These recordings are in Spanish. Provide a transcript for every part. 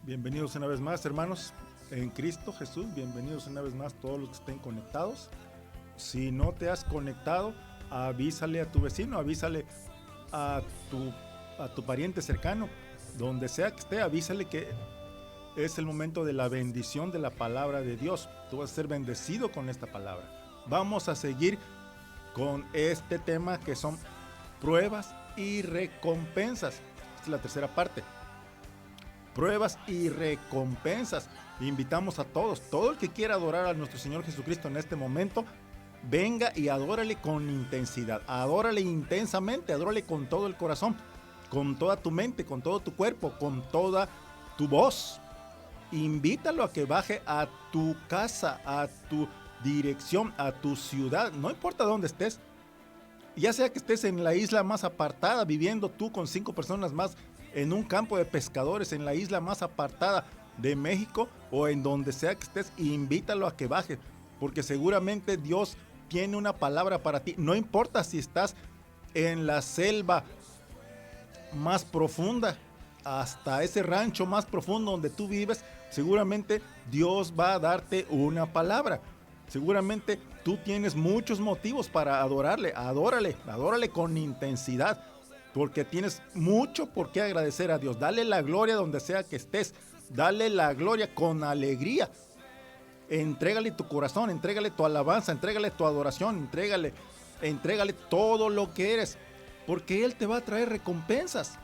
Bienvenidos una vez más, hermanos, en Cristo Jesús. Bienvenidos una vez más todos los que estén conectados. Si no te has conectado, avísale a tu vecino, avísale a tu pariente cercano, donde sea que esté, avísale que es el momento de la bendición de la palabra de Dios. Tú vas a ser bendecido con esta palabra. Vamos a seguir con este tema que son pruebas y recompensas. Esta es la tercera parte. Pruebas y recompensas. Invitamos a todos, todo el que quiera adorar a nuestro Señor Jesucristo en este momento, venga y adórale con intensidad, adórale intensamente, adórale con todo el corazón, con toda tu mente, con todo tu cuerpo, con toda tu voz. Invítalo a que baje a tu casa, a tu dirección, a tu ciudad, no importa dónde estés, ya sea que estés en la isla más apartada, viviendo tú con 5 personas más en un campo de pescadores, en la isla más apartada de México, o en donde sea que estés, invítalo a que baje, porque seguramente Dios tiene una palabra para ti. No importa si estás en la selva más profunda, hasta ese rancho más profundo donde tú vives, seguramente Dios va a darte una palabra. Seguramente tú tienes muchos motivos para adorarle. Adórale con intensidad, porque tienes mucho por qué agradecer a Dios. Dale la gloria donde sea que estés, dale la gloria con alegría. Entrégale tu corazón, entrégale tu alabanza, entrégale tu adoración, entrégale todo lo que eres, porque Él te va a traer recompensas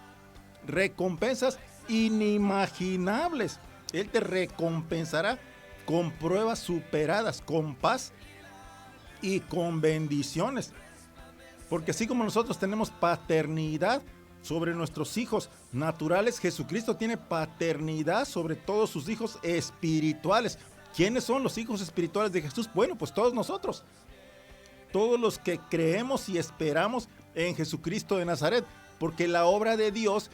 inimaginables. Él te recompensará con pruebas superadas, con paz y con bendiciones. Porque así como nosotros tenemos paternidad sobre nuestros hijos naturales, Jesucristo tiene paternidad sobre todos sus hijos espirituales. ¿Quiénes son los hijos espirituales de Jesús? Bueno, pues todos nosotros. Todos los que creemos y esperamos en Jesucristo de Nazaret. Porque la obra de Dios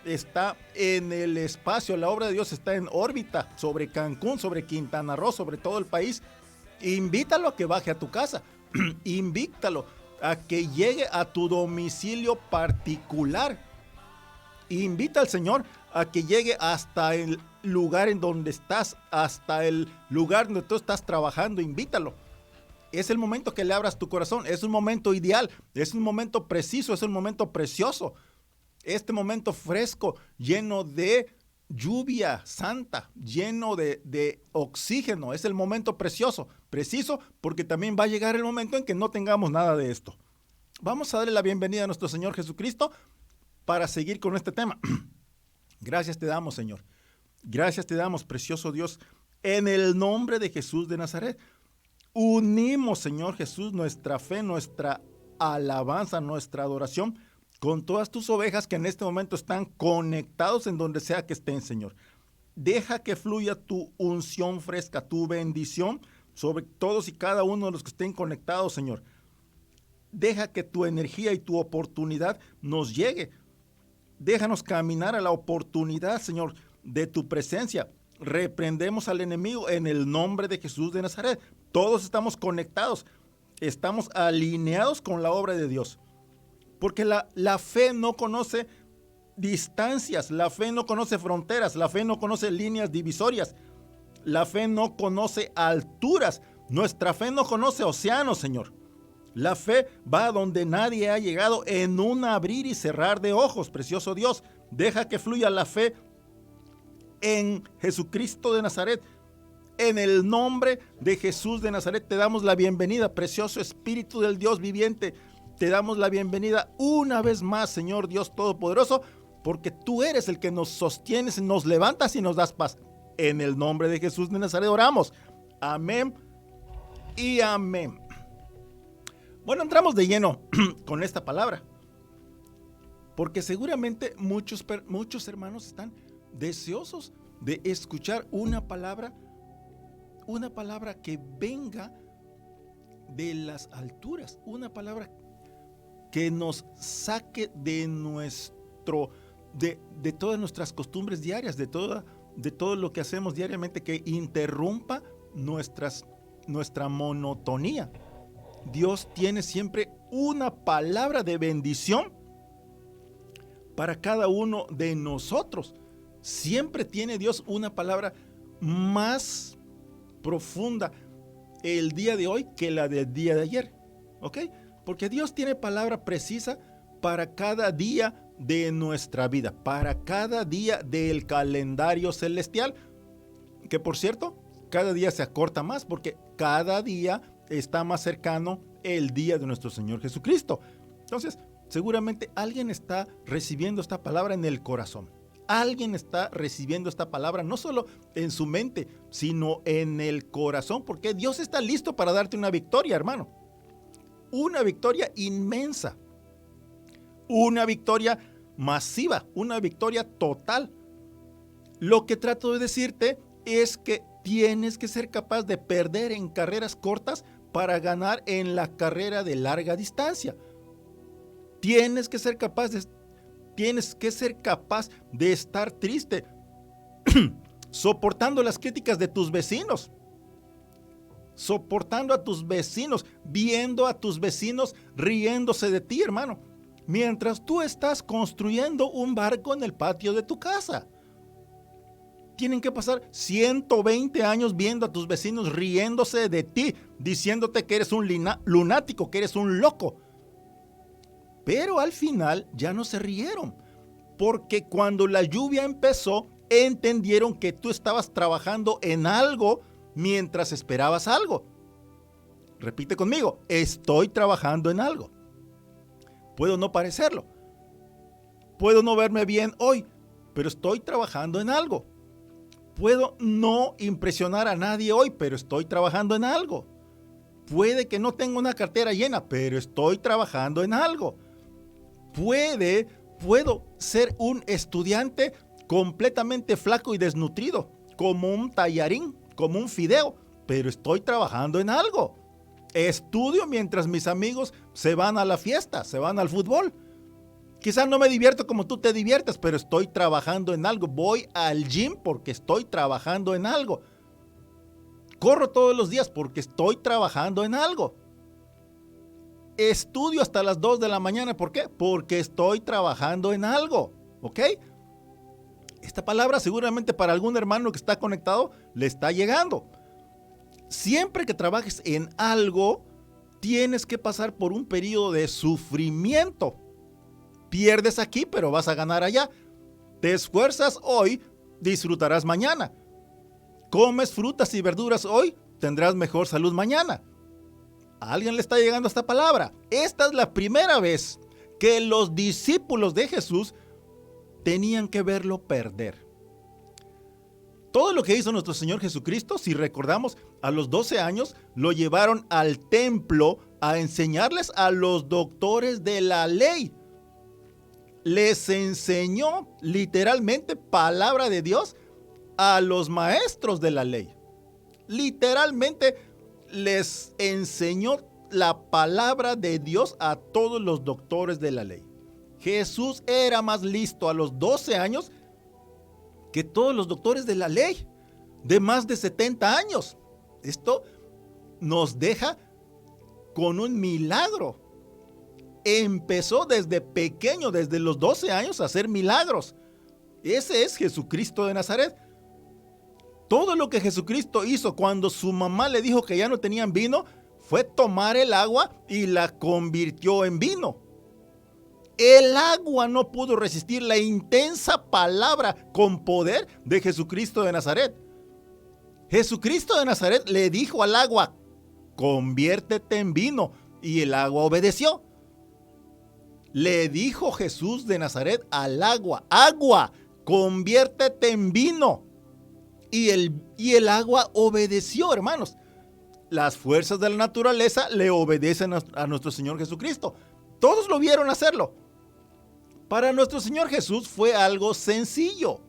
está en el espacio, la obra de Dios está en órbita sobre Cancún, sobre Quintana Roo, sobre todo el país. Invítalo a que baje a tu casa. Invítalo a que llegue a tu domicilio particular. Invita al Señor a que llegue hasta el lugar en donde estás, hasta el lugar donde tú estás trabajando. Invítalo. Es el momento que le abras tu corazón. Es un momento ideal, es un momento preciso, es un momento precioso. Este momento fresco, lleno de lluvia santa, lleno de oxígeno, es el momento precioso, preciso, porque también va a llegar el momento en que no tengamos nada de esto. Vamos a darle la bienvenida a nuestro Señor Jesucristo para seguir con este tema. Gracias te damos, Señor. Gracias te damos, precioso Dios, en el nombre de Jesús de Nazaret. Unimos, Señor Jesús, nuestra fe, nuestra alabanza, nuestra adoración con todas tus ovejas que en este momento están conectados en donde sea que estén, Señor. Deja que fluya tu unción fresca, tu bendición sobre todos y cada uno de los que estén conectados, Señor. Deja que tu energía y tu oportunidad nos llegue. Déjanos caminar a la oportunidad, Señor, de tu presencia. Reprendemos al enemigo en el nombre de Jesús de Nazaret. Todos estamos conectados, estamos alineados con la obra de Dios. Porque la fe no conoce distancias, la fe no conoce fronteras, la fe no conoce líneas divisorias, la fe no conoce alturas, nuestra fe no conoce océanos, Señor. La fe va a donde nadie ha llegado en un abrir y cerrar de ojos, precioso Dios. Deja que fluya la fe en Jesucristo de Nazaret. En el nombre de Jesús de Nazaret te damos la bienvenida, precioso Espíritu del Dios viviente. Te damos la bienvenida una vez más, Señor Dios Todopoderoso, porque tú eres el que nos sostienes, nos levantas y nos das paz. En el nombre de Jesús de Nazaret oramos. Amén y amén. Bueno, entramos de lleno con esta palabra, porque seguramente muchos hermanos están deseosos de escuchar una palabra que venga de las alturas, una palabra que nos saque de todas nuestras costumbres diarias, de todo lo que hacemos diariamente, que interrumpa nuestra monotonía. Dios tiene siempre una palabra de bendición para cada uno de nosotros. Siempre tiene Dios una palabra más profunda el día de hoy que la del día de ayer. ¿Ok? Porque Dios tiene palabra precisa para cada día de nuestra vida, para cada día del calendario celestial, que por cierto, cada día se acorta más porque cada día está más cercano el día de nuestro Señor Jesucristo. Entonces, seguramente alguien está recibiendo esta palabra en el corazón. Alguien está recibiendo esta palabra no solo en su mente, sino en el corazón, porque Dios está listo para darte una victoria, hermano. Una victoria inmensa. Una victoria masiva, una victoria total. Lo que trato de decirte es que tienes que ser capaz de perder en carreras cortas para ganar en la carrera de larga distancia. Tienes que ser capaz de estar triste, soportando las críticas de tus vecinos, soportando a tus vecinos, viendo a tus vecinos riéndose de ti, hermano, mientras tú estás construyendo un barco en el patio de tu casa. Tienen que pasar 120 años viendo a tus vecinos riéndose de ti, diciéndote que eres un lunático, que eres un loco. Pero al final ya no se rieron, porque cuando la lluvia empezó, entendieron que tú estabas trabajando en algo mientras esperabas algo. Repite conmigo, estoy trabajando en algo. Puedo no parecerlo, puedo no verme bien hoy, pero estoy trabajando en algo. Puedo no impresionar a nadie hoy, pero estoy trabajando en algo. Puede que no tenga una cartera llena, pero estoy trabajando en algo. Puedo ser un estudiante completamente flaco y desnutrido, como un tallarín, como un fideo, pero estoy trabajando en algo. Estudio mientras mis amigos se van a la fiesta, se van al fútbol. Quizás no me divierto como tú te diviertes, pero estoy trabajando en algo. Voy al gym porque estoy trabajando en algo. Corro todos los días porque estoy trabajando en algo. Estudio hasta las 2 de la mañana. ¿Por qué? Porque estoy trabajando en algo. ¿Ok? Esta palabra seguramente para algún hermano que está conectado le está llegando. Siempre que trabajes en algo, tienes que pasar por un periodo de sufrimiento. Pierdes aquí, pero vas a ganar allá. Te esfuerzas hoy, disfrutarás mañana. Comes frutas y verduras hoy, tendrás mejor salud mañana. ¿A alguien le está llegando esta palabra? Esta es la primera vez que los discípulos de Jesús tenían que verlo perder. Todo lo que hizo nuestro Señor Jesucristo, si recordamos, a los 12 años lo llevaron al templo a enseñarles a los doctores de la ley. Les enseñó literalmente palabra de Dios a los maestros de la ley. Literalmente les enseñó la palabra de Dios a todos los doctores de la ley. Jesús era más listo a los 12 años que todos los doctores de la ley de más de 70 años. Esto nos deja con un milagro. Empezó desde pequeño, desde los 12 años, a hacer milagros. Ese es Jesucristo de Nazaret. Todo lo que Jesucristo hizo cuando su mamá le dijo que ya no tenían vino, fue tomar el agua y la convirtió en vino. El agua no pudo resistir la intensa palabra con poder de Jesucristo de Nazaret. Jesucristo de Nazaret le dijo al agua, conviértete en vino, y el agua obedeció. Le dijo Jesús de Nazaret al agua, agua, conviértete en vino. Y el agua obedeció, hermanos. Las fuerzas de la naturaleza le obedecen a nuestro Señor Jesucristo. Todos lo vieron hacerlo. Para nuestro Señor Jesús fue algo sencillo.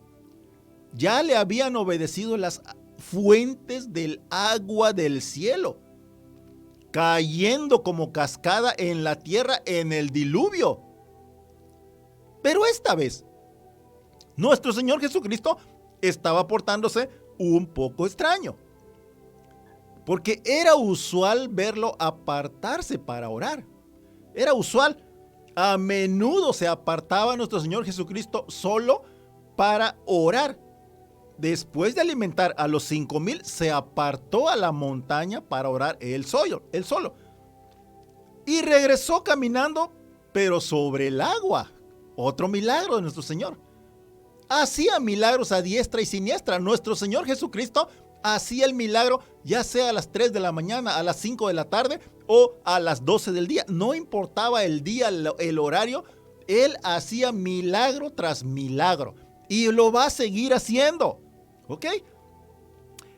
Ya le habían obedecido las fuentes del agua del cielo, cayendo como cascada en la tierra en el diluvio. Pero esta vez, nuestro Señor Jesucristo estaba portándose un poco extraño, porque era usual verlo apartarse para orar. Era usual. A menudo se apartaba nuestro Señor Jesucristo solo para orar. Después de alimentar a los 5,000, se apartó a la montaña para orar él solo. Y regresó caminando, pero sobre el agua. Otro milagro de nuestro Señor. Hacía milagros a diestra y siniestra. Nuestro Señor Jesucristo hacía el milagro ya sea a las 3 de la mañana, a las 5 de la tarde o a las 12 del día. No importaba el día, el horario. Él hacía milagro tras milagro. Y lo va a seguir haciendo. ¿Ok?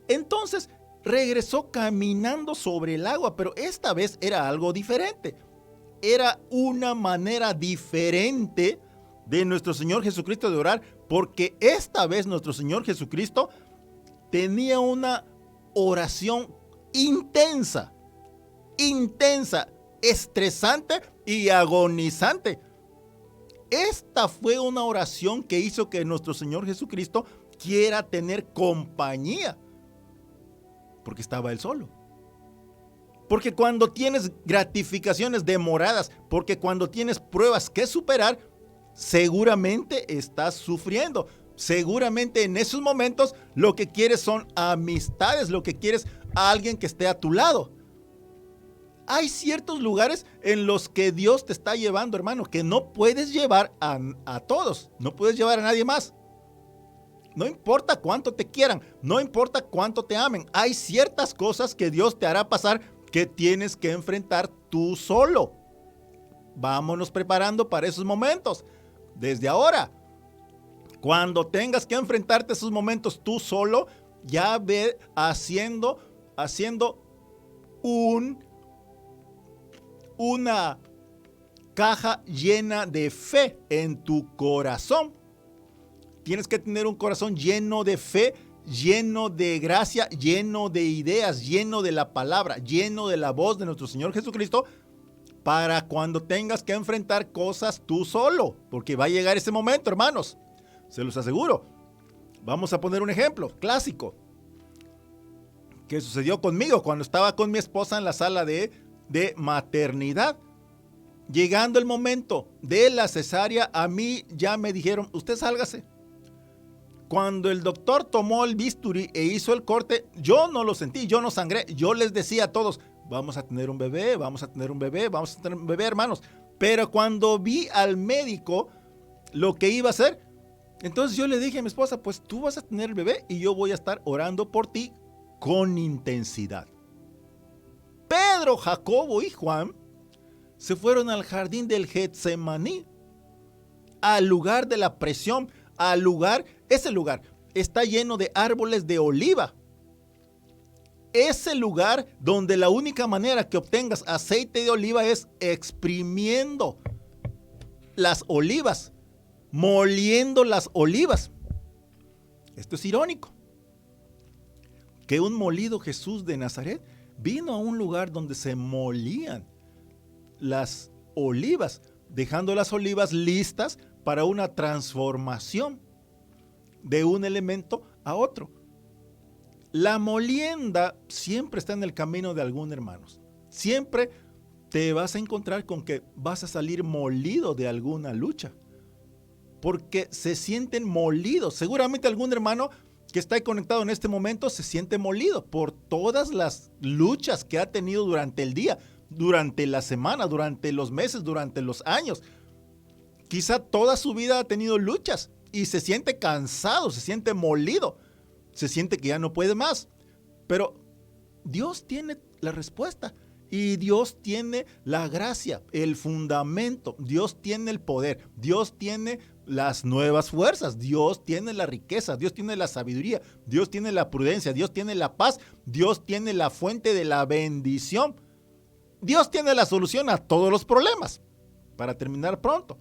Entonces regresó caminando sobre el agua, pero esta vez era algo diferente. Era una manera diferente de nuestro Señor Jesucristo de orar, porque esta vez nuestro Señor Jesucristo tenía una oración intensa, estresante y agonizante. Esta fue una oración que hizo que nuestro Señor Jesucristo quiera tener compañía, porque estaba él solo. Porque cuando tienes gratificaciones demoradas, porque cuando tienes pruebas que superar, seguramente estás sufriendo. Seguramente en esos momentos lo que quieres son amistades, lo que quieres a alguien que esté a tu lado. Hay ciertos lugares en los que Dios te está llevando, hermano, que no puedes llevar a todos, no puedes llevar a nadie más. No importa cuánto te quieran, no importa cuánto te amen, hay ciertas cosas que Dios te hará pasar que tienes que enfrentar tú solo. Vámonos preparando para esos momentos. Desde ahora, cuando tengas que enfrentarte a esos momentos tú solo, ya ve haciendo una caja llena de fe en tu corazón. Tienes que tener un corazón lleno de fe, lleno de gracia, lleno de ideas, lleno de la palabra, lleno de la voz de nuestro Señor Jesucristo, para cuando tengas que enfrentar cosas tú solo, porque va a llegar ese momento, hermanos, se los aseguro. Vamos a poner un ejemplo clásico que sucedió conmigo cuando estaba con mi esposa en la sala de maternidad. Llegando el momento de la cesárea, a mí ya me dijeron, usted sálgase. Cuando el doctor tomó el bisturí e hizo el corte, yo no lo sentí, yo no sangré. Yo les decía a todos, vamos a tener un bebé, vamos a tener un bebé, vamos a tener un bebé, hermanos. Pero cuando vi al médico lo que iba a hacer, entonces yo le dije a mi esposa, pues tú vas a tener el bebé y yo voy a estar orando por ti con intensidad. Pedro, Jacobo y Juan se fueron al jardín del Getsemaní, al lugar de la presión, ese lugar está lleno de árboles de oliva. Ese lugar donde la única manera que obtengas aceite de oliva es exprimiendo las olivas, moliendo las olivas. Esto es irónico, que un molido Jesús de Nazaret vino a un lugar donde se molían las olivas, dejando las olivas listas para una transformación de un elemento a otro. La molienda siempre está en el camino de algún, hermanos. Siempre te vas a encontrar con que vas a salir molido de alguna lucha, porque se sienten molidos. Seguramente algún hermano que está conectado en este momento se siente molido por todas las luchas que ha tenido durante el día, durante la semana, durante los meses, durante los años. Quizá toda su vida ha tenido luchas y se siente cansado, se siente molido, se siente que ya no puede más. Pero Dios tiene la respuesta y Dios tiene la gracia, el fundamento. Dios tiene el poder, Dios tiene las nuevas fuerzas, Dios tiene la riqueza, Dios tiene la sabiduría, Dios tiene la prudencia, Dios tiene la paz, Dios tiene la fuente de la bendición. Dios tiene la solución a todos los problemas. Para terminar pronto,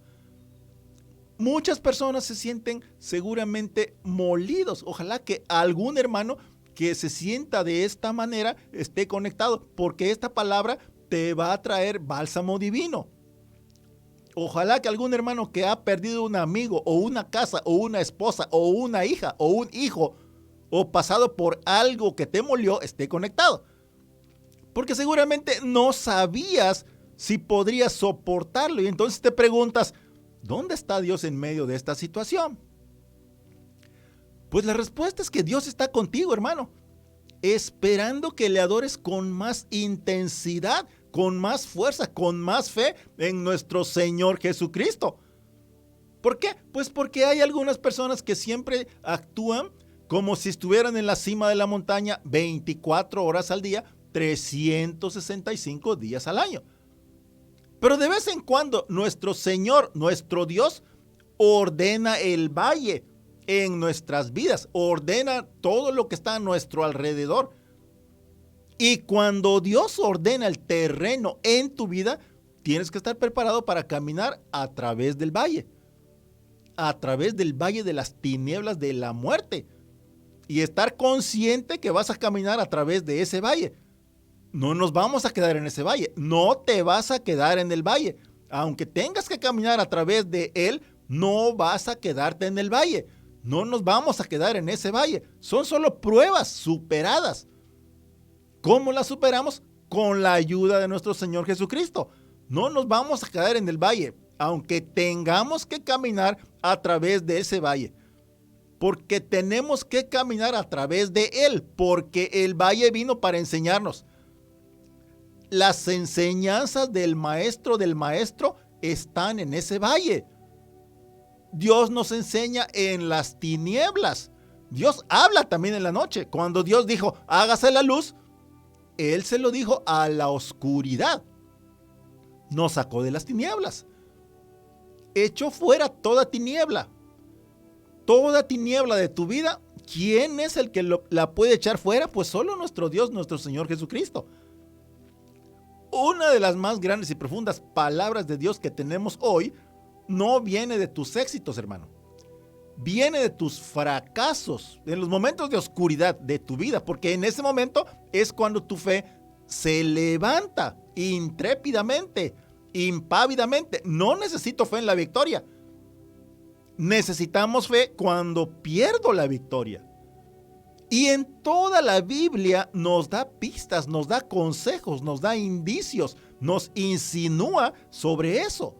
muchas personas se sienten seguramente molidos. Ojalá que algún hermano que se sienta de esta manera esté conectado, porque esta palabra te va a traer bálsamo divino. Ojalá que algún hermano que ha perdido un amigo o una casa o una esposa o una hija o un hijo o pasado por algo que te molió esté conectado. Porque seguramente no sabías si podrías soportarlo y entonces te preguntas, ¿dónde está Dios en medio de esta situación? Pues la respuesta es que Dios está contigo, hermano, esperando que le adores con más intensidad, con más fuerza, con más fe en nuestro Señor Jesucristo. ¿Por qué? Pues porque hay algunas personas que siempre actúan como si estuvieran en la cima de la montaña 24 horas al día, 365 días al año. Pero de vez en cuando nuestro Señor, nuestro Dios, ordena el valle en nuestras vidas, ordena todo lo que está a nuestro alrededor. Y cuando Dios ordena el terreno en tu vida, tienes que estar preparado para caminar a través del valle de las tinieblas de la muerte, y estar consciente que vas a caminar a través de ese valle. No nos vamos a quedar en ese valle, no te vas a quedar en el valle. Aunque tengas que caminar a través de él, no vas a quedarte en el valle. No nos vamos a quedar en ese valle. Son solo pruebas superadas. ¿Cómo las superamos? Con la ayuda de nuestro Señor Jesucristo. No nos vamos a quedar en el valle, aunque tengamos que caminar a través de ese valle. Porque tenemos que caminar a través de él, porque el valle vino para enseñarnos. Las enseñanzas del maestro están en ese valle. Dios nos enseña en las tinieblas. Dios habla también en la noche. Cuando Dios dijo, hágase la luz, él se lo dijo a la oscuridad. Nos sacó de las tinieblas. Echó fuera toda tiniebla. Toda tiniebla de tu vida, ¿quién es el que la puede echar fuera? Pues solo nuestro Dios, nuestro Señor Jesucristo. Una de las más grandes y profundas palabras de Dios que tenemos hoy no viene de tus éxitos, hermano. Viene de tus fracasos, en los momentos de oscuridad de tu vida, porque en ese momento es cuando tu fe se levanta intrépidamente, impávidamente. No necesito fe en la victoria. Necesitamos fe cuando pierdo la victoria. Y en toda la Biblia nos da pistas, nos da consejos, nos da indicios, nos insinúa sobre eso.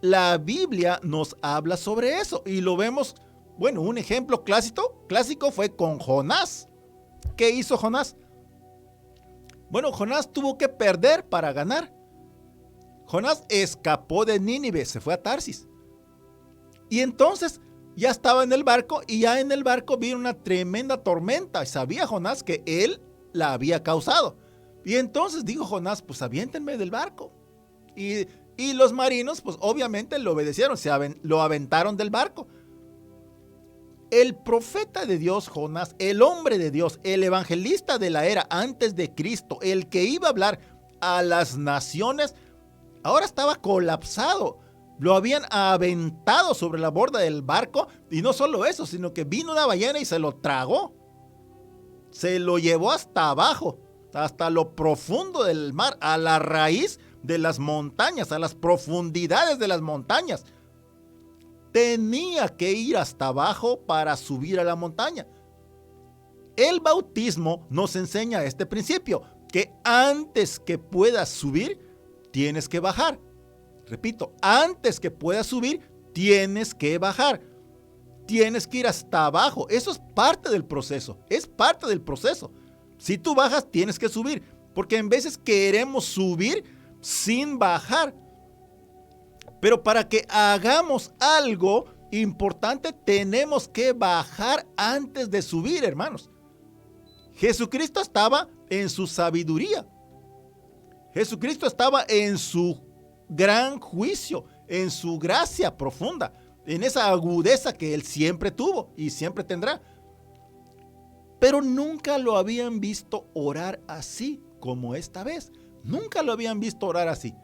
La Biblia nos habla sobre eso y lo vemos. Bueno, un ejemplo clásico fue con Jonás. ¿Qué hizo Jonás? Bueno, Jonás tuvo que perder para ganar. Jonás escapó de Nínive, se fue a Tarsis. Y entonces ya estaba en el barco, y ya en el barco vino una tremenda tormenta. Y sabía Jonás que él la había causado. Y entonces dijo Jonás, pues aviéntenme del barco. Y los marinos, pues obviamente lo obedecieron, lo aventaron del barco. El profeta de Dios, Jonás, el hombre de Dios, el evangelista de la era antes de Cristo, el que iba a hablar a las naciones, ahora estaba colapsado. Lo habían aventado sobre la borda del barco, y no solo eso, sino que vino una ballena y se lo tragó. Se lo llevó hasta abajo, hasta lo profundo del mar, a la raíz de las montañas, a las profundidades de las montañas. Tenía que ir hasta abajo para subir a la montaña. El bautismo nos enseña este principio, que antes que puedas subir, tienes que bajar. Repito, antes que puedas subir, tienes que bajar. Tienes que ir hasta abajo. Eso es parte del proceso. Es parte del proceso. Si tú bajas, tienes que subir. Porque en veces queremos subir sin bajar. Pero para que hagamos algo importante, tenemos que bajar antes de subir, hermanos. Jesucristo estaba en su sabiduría. Jesucristo estaba en su gran juicio, en su gracia profunda, en esa agudeza que él siempre tuvo y siempre tendrá. Pero nunca lo habían visto orar así como esta vez. Nunca lo habían visto orar así,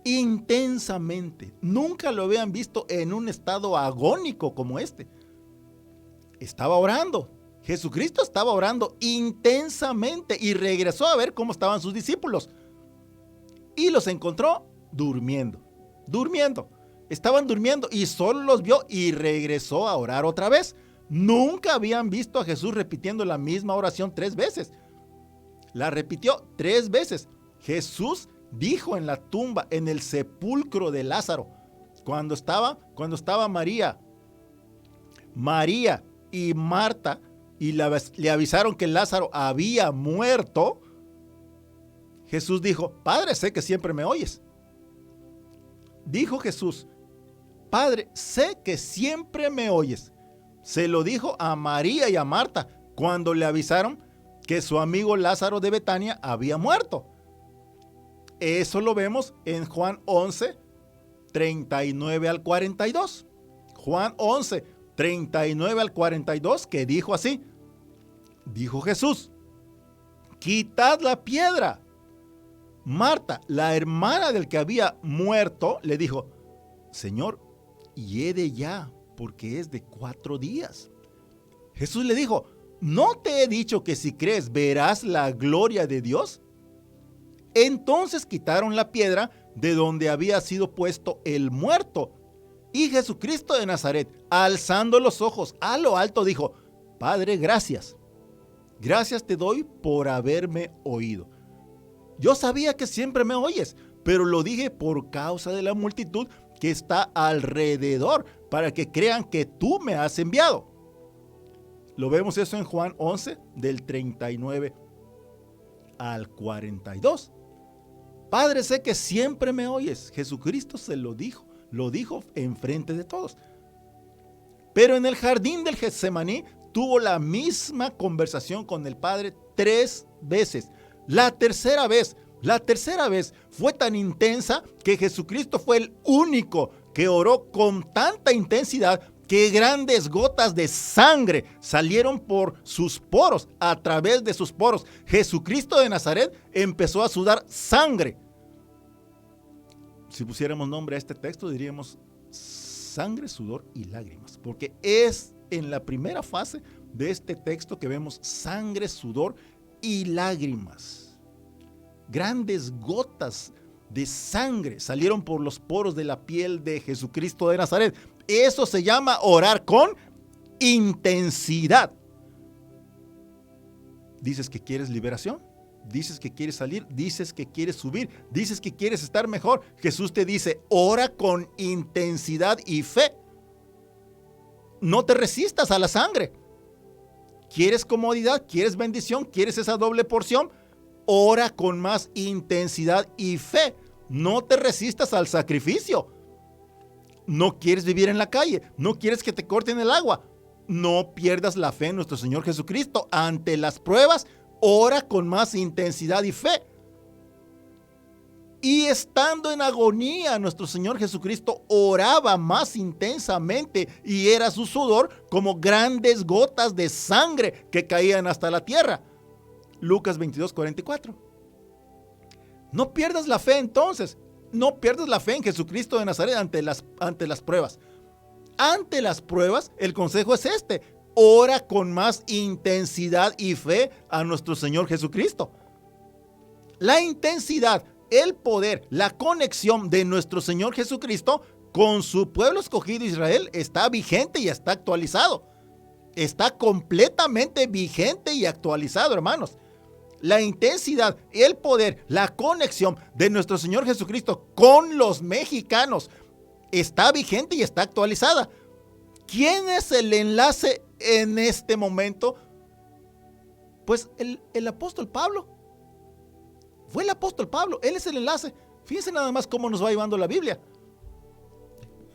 intensamente. Nunca lo habían visto en un estado agónico como este. Estaba orando. Jesucristo estaba orando intensamente y regresó a ver cómo estaban sus discípulos. Y los encontró durmiendo. Estaban durmiendo y solo los vio y regresó a orar otra vez. Nunca habían visto a Jesús repitiendo la misma oración 3 veces. La repitió 3 veces. Jesús dijo en la tumba, en el sepulcro de Lázaro, cuando estaba María y Marta y le avisaron que Lázaro había muerto, Jesús dijo: Padre, sé que siempre me oyes. Dijo Jesús: Padre, sé que siempre me oyes. Se lo dijo a María y a Marta cuando le avisaron que su amigo Lázaro de Betania había muerto. Eso lo vemos en Juan 11, 39 al 42. Juan 11, 39 al 42, que dijo así: dijo Jesús: quitad la piedra. Marta, la hermana del que había muerto, le dijo: Señor, hiede ya, porque es de 4 días. Jesús le dijo: ¿no te he dicho que si crees verás la gloria de Dios? Entonces quitaron la piedra de donde había sido puesto el muerto. Y Jesucristo de Nazaret, alzando los ojos a lo alto, dijo: Padre, gracias. Gracias te doy por haberme oído. Yo sabía que siempre me oyes, pero lo dije por causa de la multitud que está alrededor, para que crean que tú me has enviado. Lo vemos eso en Juan 11, del 39 al 42. Padre, sé que siempre me oyes. Jesucristo se lo dijo enfrente de todos. Pero en el jardín del Getsemaní tuvo la misma conversación con el Padre 3 veces. La tercera vez fue tan intensa que Jesucristo fue el único que oró con tanta intensidad que grandes gotas de sangre salieron por sus poros, a través de sus poros. Jesucristo de Nazaret empezó a sudar sangre. Si pusiéramos nombre a este texto, diríamos sangre, sudor y lágrimas, porque es en la primera fase de este texto que vemos sangre, sudor y lágrimas. Grandes gotas de sangre salieron por los poros de la piel de Jesucristo de Nazaret. Eso se llama orar con intensidad. Dices que quieres liberación, dices que quieres salir, dices que quieres subir, dices que quieres estar mejor. Jesús te dice: ora con intensidad y fe. No te resistas a la sangre. ¿Quieres comodidad? ¿Quieres bendición? ¿Quieres esa doble porción? Ora con más intensidad y fe. No te resistas al sacrificio. No quieres vivir en la calle. No quieres que te corten el agua. No pierdas la fe en nuestro Señor Jesucristo. Ante las pruebas, ora con más intensidad y fe. Y estando en agonía, nuestro Señor Jesucristo oraba más intensamente, y era su sudor como grandes gotas de sangre que caían hasta la tierra. Lucas 22, 44. No pierdas la fe entonces. No pierdas la fe en Jesucristo de Nazaret ante las pruebas. Ante las pruebas, el consejo es este: ora con más intensidad y fe a nuestro Señor Jesucristo. La intensidad, el poder, la conexión de nuestro Señor Jesucristo con su pueblo escogido Israel está vigente y está actualizado. Está completamente vigente y actualizado, hermanos. La intensidad, el poder, la conexión de nuestro Señor Jesucristo con los mexicanos está vigente y está actualizada. ¿Quién es el enlace en este momento? Pues el apóstol Pablo. Fue el apóstol Pablo, él es el enlace. Fíjense nada más cómo nos va llevando la Biblia.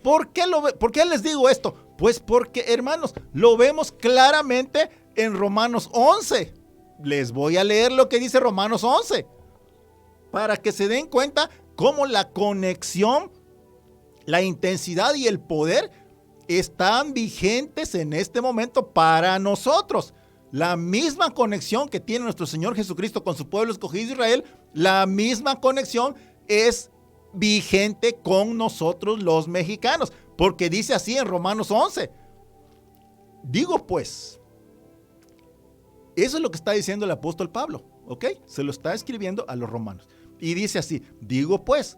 ¿Por qué les digo esto? Pues porque, hermanos, lo vemos claramente en Romanos 11. Les voy a leer lo que dice Romanos 11, para que se den cuenta cómo la conexión, la intensidad y el poder están vigentes en este momento para nosotros. La misma conexión que tiene nuestro Señor Jesucristo con su pueblo escogido Israel, la misma conexión es vigente con nosotros los mexicanos, porque dice así en Romanos 11. Digo pues, eso es lo que está diciendo el apóstol Pablo, ¿ok? Se lo está escribiendo a los romanos. Y dice así: digo pues,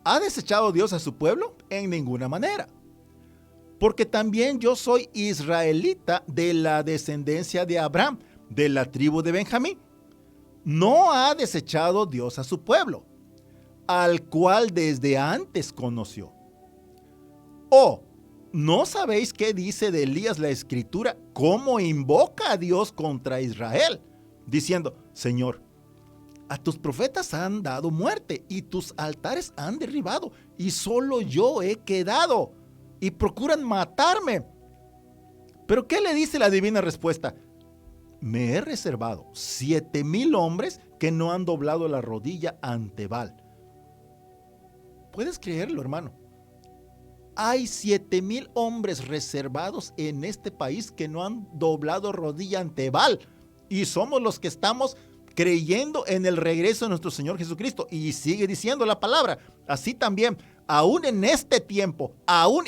¿ha desechado Dios a su pueblo? En ninguna manera. Porque también yo soy israelita de la descendencia de Abraham, de la tribu de Benjamín. No ha desechado Dios a su pueblo, al cual desde antes conoció. ¿O ¿No sabéis qué dice de Elías la Escritura? ¿Cómo invoca a Dios contra Israel? Diciendo, Señor, a tus profetas han dado muerte y tus altares han derribado y solo yo he quedado y procuran matarme. ¿Pero qué le dice la divina respuesta? Me he reservado 7,000 hombres que no han doblado la rodilla ante Baal. ¿Puedes creerlo, hermano? Hay 7,000 hombres reservados en este país que no han doblado rodilla ante Baal. Y somos los que estamos creyendo en el regreso de nuestro Señor Jesucristo. Y sigue diciendo la palabra. Así también, aún en este tiempo, repito,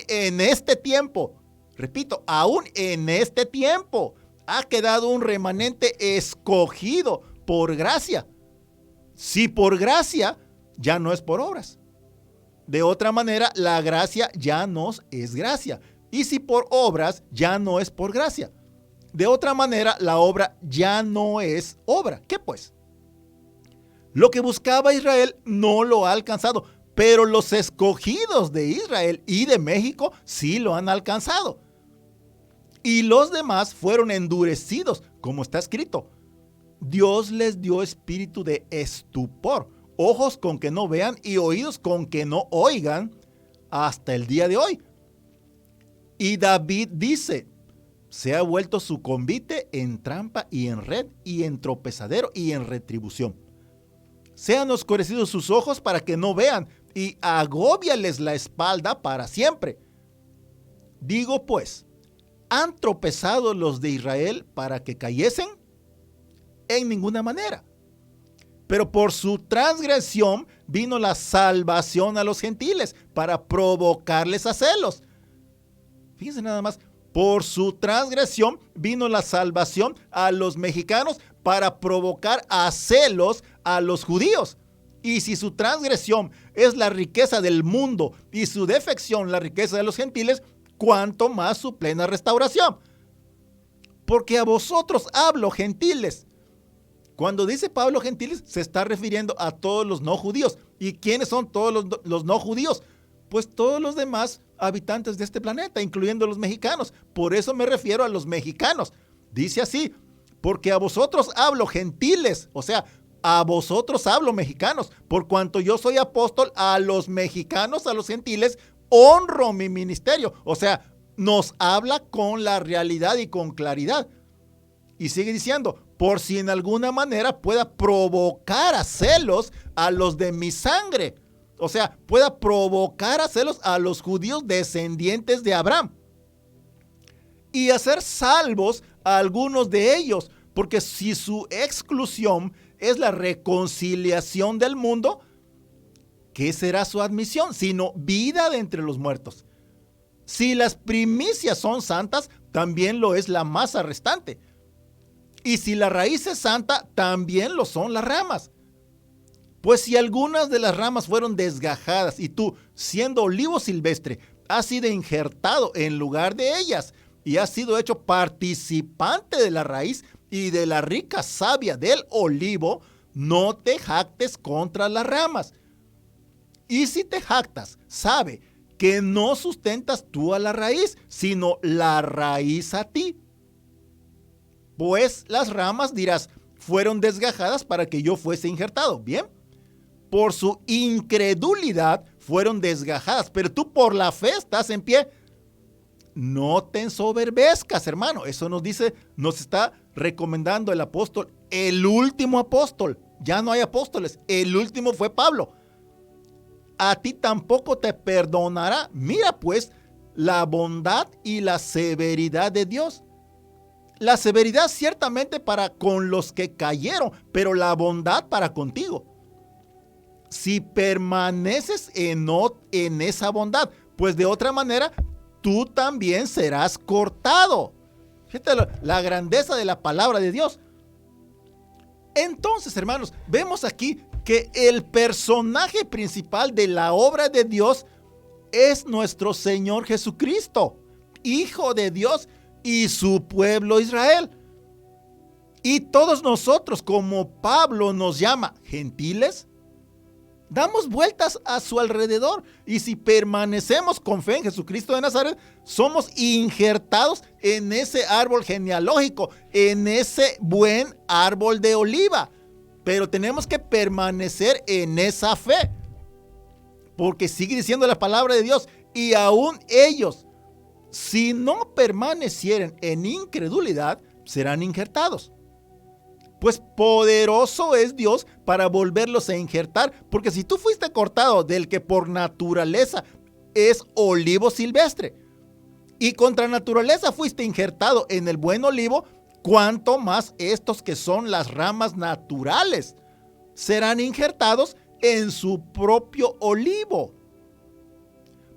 aún en este tiempo, ha quedado un remanente escogido por gracia. Si por gracia, ya no es por obras. De otra manera, la gracia ya no es gracia. Y si por obras, ya no es por gracia. De otra manera, la obra ya no es obra. ¿Qué pues? Lo que buscaba Israel no lo ha alcanzado, pero los escogidos de Israel y de México sí lo han alcanzado. Y los demás fueron endurecidos, como está escrito. Dios les dio espíritu de estupor, ojos con que no vean y oídos con que no oigan hasta el día de hoy. Y David dice, se ha vuelto su convite en trampa y en red y en tropezadero y en retribución. Sean oscurecidos sus ojos para que no vean y agóbiales la espalda para siempre. Digo pues, ¿han tropezado los de Israel para que cayesen? En ninguna manera. Pero por su transgresión vino la salvación a los gentiles para provocarles a celos. Fíjense nada más, por su transgresión vino la salvación a los mexicanos para provocar a celos a los judíos. Y si su transgresión es la riqueza del mundo y su defección la riqueza de los gentiles, ¿cuánto más su plena restauración? Porque a vosotros hablo, gentiles. Cuando dice Pablo gentiles, se está refiriendo a todos los no judíos. ¿Y quiénes son todos los no judíos? Pues todos los demás habitantes de este planeta, incluyendo los mexicanos. Por eso me refiero a los mexicanos. Dice así, porque a vosotros hablo, gentiles. O sea, a vosotros hablo, mexicanos. Por cuanto yo soy apóstol, a los mexicanos, a los gentiles, honro mi ministerio. O sea, nos habla con la realidad y con claridad. Y sigue diciendo, por si en alguna manera pueda provocar a celos a los de mi sangre. O sea, pueda provocar a celos a los judíos descendientes de Abraham. Y hacer salvos a algunos de ellos. Porque si su exclusión es la reconciliación del mundo, ¿qué será su admisión? Sino vida de entre los muertos. Si las primicias son santas, también lo es la masa restante. Y si la raíz es santa, también lo son las ramas. Pues si algunas de las ramas fueron desgajadas y tú, siendo olivo silvestre, has sido injertado en lugar de ellas y has sido hecho participante de la raíz y de la rica savia del olivo, no te jactes contra las ramas. Y si te jactas, sabe que no sustentas tú a la raíz, sino la raíz a ti. Pues las ramas, dirás, fueron desgajadas para que yo fuese injertado. Bien, por su incredulidad fueron desgajadas, pero tú por la fe estás en pie. No te ensoberbezcas, hermano. Eso nos está recomendando el apóstol, el último apóstol. Ya no hay apóstoles, el último fue Pablo. A ti tampoco te perdonará. Mira pues la bondad y la severidad de Dios. La severidad ciertamente para con los que cayeron, pero la bondad para contigo. Si permaneces en esa bondad, pues de otra manera tú también serás cortado. Fíjate la grandeza de la palabra de Dios. Entonces, hermanos, vemos aquí que el personaje principal de la obra de Dios es nuestro Señor Jesucristo, Hijo de Dios y su pueblo Israel. Y todos nosotros, como Pablo nos llama gentiles, Damos vueltas a su alrededor. Y si permanecemos con fe en Jesucristo de Nazaret, somos injertados en ese árbol genealógico, en ese buen árbol de oliva. Pero tenemos que permanecer en esa fe. Porque sigue diciendo la palabra de Dios. Y aún ellos, si no permanecieren en incredulidad, serán injertados. Pues poderoso es Dios para volverlos a injertar. Porque si tú fuiste cortado del que por naturaleza es olivo silvestre, y contra naturaleza fuiste injertado en el buen olivo, cuánto más estos que son las ramas naturales serán injertados en su propio olivo.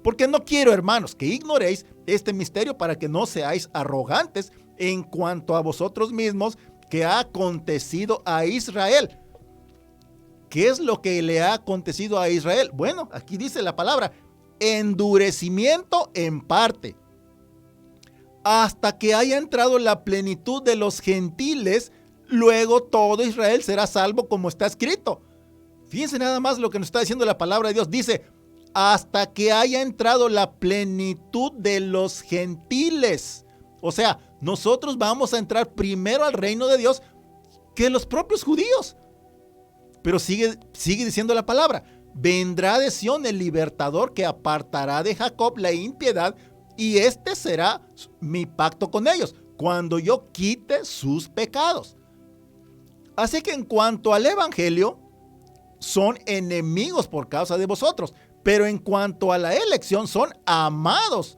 Porque no quiero, hermanos, que ignoréis este misterio para que no seáis arrogantes en cuanto a vosotros mismos, que ha acontecido a Israel. ¿Qué es lo que le ha acontecido a Israel? Bueno, aquí dice la palabra, endurecimiento en parte, hasta que haya entrado la plenitud de los gentiles, luego todo Israel será salvo, como está escrito. Fíjense nada más lo que nos está diciendo la palabra de Dios. Dice, hasta que haya entrado la plenitud de los gentiles. O sea, nosotros vamos a entrar primero al reino de Dios que los propios judíos. Pero sigue diciendo la palabra, vendrá de Sión el libertador que apartará de Jacob la impiedad, y este será mi pacto con ellos, cuando yo quite sus pecados. Así que en cuanto al evangelio, son enemigos por causa de vosotros, pero en cuanto a la elección, son amados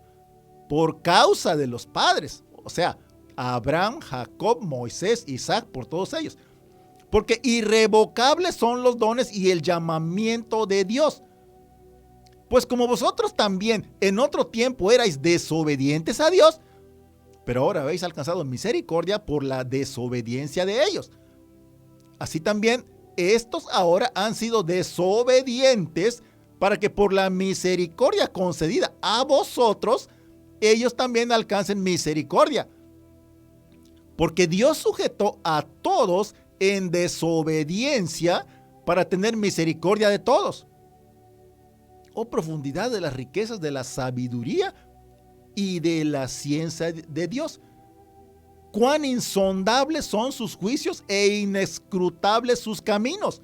por causa de los padres. O sea, Abraham, Jacob, Moisés, Isaac, por todos ellos. Porque irrevocables son los dones y el llamamiento de Dios. Pues como vosotros también en otro tiempo erais desobedientes a Dios, pero ahora habéis alcanzado misericordia por la desobediencia de ellos. Así también estos ahora han sido desobedientes para que por la misericordia concedida a vosotros, ellos también alcancen misericordia. Porque Dios sujetó a todos en desobediencia para tener misericordia de todos. Oh, profundidad de las riquezas de la sabiduría y de la ciencia de Dios. Cuán insondables son sus juicios e inescrutables sus caminos.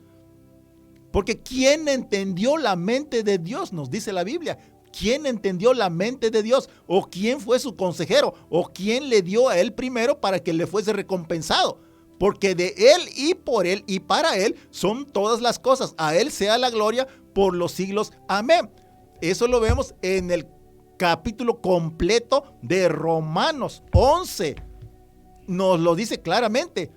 Porque ¿quién entendió la mente de Dios? Nos dice la Biblia. ¿Quién entendió la mente de Dios? ¿O quién fue su consejero? ¿O quién le dio a él primero para que le fuese recompensado? Porque de él y por él y para él son todas las cosas. A él sea la gloria por los siglos. Amén. Eso lo vemos en el capítulo completo de Romanos 11. Nos lo dice claramente.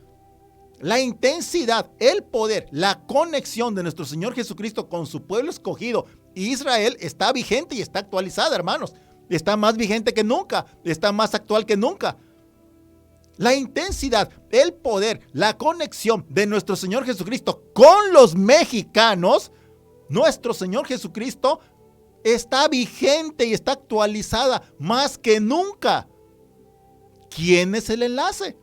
La intensidad, el poder, la conexión de nuestro Señor Jesucristo con su pueblo escogido, Israel, está vigente y está actualizada, hermanos. Está más vigente que nunca, está más actual que nunca. La intensidad, el poder, la conexión de nuestro Señor Jesucristo con los mexicanos, nuestro Señor Jesucristo está vigente y está actualizada más que nunca. ¿Quién es el enlace?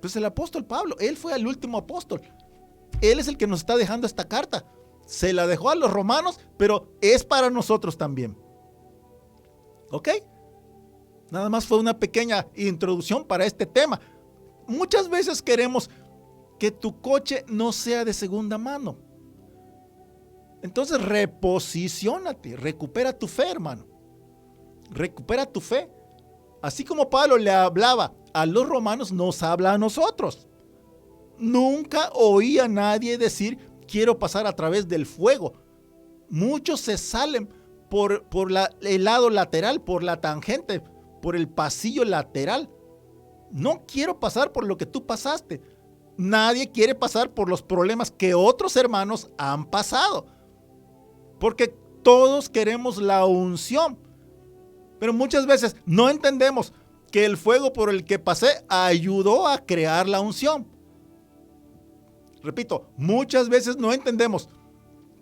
Pues el apóstol Pablo. Él fue el último apóstol. Él es el que nos está dejando esta carta. Se la dejó a los romanos, pero es para nosotros también. ¿Ok? Nada más fue una pequeña introducción para este tema. Muchas veces queremos que tu coche no sea de segunda mano. Entonces reposiciónate, recupera tu fe, hermano. Recupera tu fe. Así como Pablo le hablaba a los romanos, nos habla a nosotros. Nunca oí a nadie decir, quiero pasar a través del fuego. Muchos se salen por el lado lateral, por la tangente, por el pasillo lateral. No quiero pasar por lo que tú pasaste. Nadie quiere pasar por los problemas que otros hermanos han pasado. Porque todos queremos la unción. Pero muchas veces no entendemos que el fuego por el que pasé ayudó a crear la unción. Repito, muchas veces no entendemos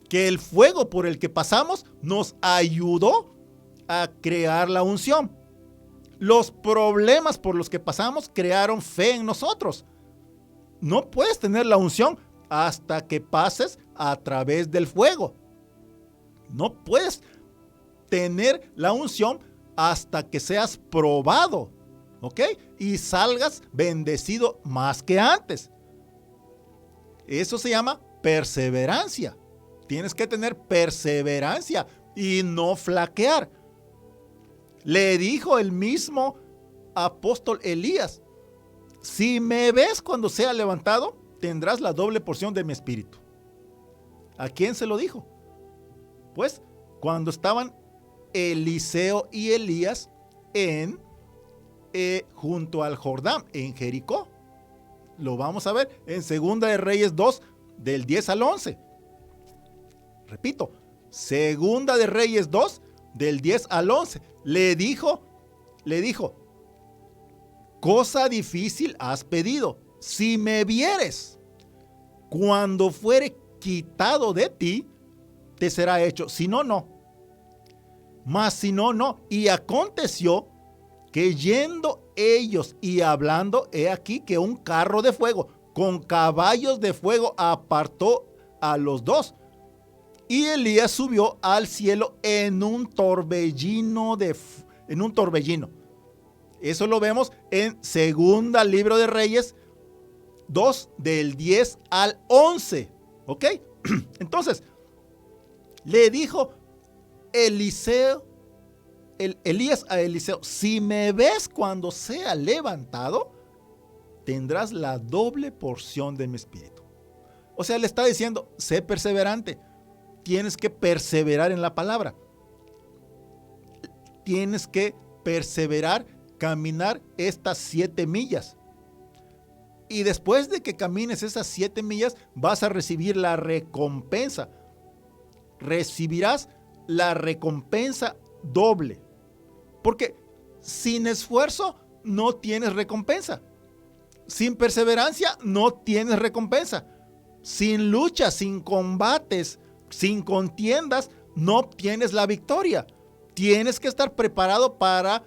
que el fuego por el que pasamos nos ayudó a crear la unción. Los problemas por los que pasamos crearon fe en nosotros. No puedes tener la unción hasta que pases a través del fuego. No puedes tener la unción hasta que seas probado, ¿ok? Y salgas bendecido más que antes. Eso se llama perseverancia. Tienes que tener perseverancia y no flaquear. Le dijo el mismo apóstol Elías: si me ves cuando sea levantado, tendrás la doble porción de mi espíritu. ¿A quién se lo dijo? Pues cuando estaban Eliseo y Elías junto al Jordán, en Jericó. Lo vamos a ver en 2 de Reyes 2, del 10 al 11. Repito, 2 de Reyes 2, del 10 al 11. Le dijo, cosa difícil has pedido. Si me vieres, cuando fuere quitado de ti, te será hecho. Si no, no. Mas si no, no. Y aconteció que yendo ellos y hablando, he aquí que un carro de fuego con caballos de fuego apartó a los dos. Y Elías subió al cielo en un torbellino. Eso lo vemos en 2 libro de Reyes 2, del 10 al 11. ¿Ok? Entonces, le dijo Elías a Eliseo: si me ves cuando sea levantado, tendrás la doble porción de mi espíritu. O sea, le está diciendo: sé perseverante. Tienes que perseverar en la palabra. Tienes que perseverar, caminar estas 7 millas. Y después de que camines esas 7 millas, vas a recibir la recompensa. Recibirás la recompensa doble. Porque sin esfuerzo no tienes recompensa. Sin perseverancia no tienes recompensa. Sin lucha, sin combates, sin contiendas, no obtienes la victoria. Tienes que estar preparado para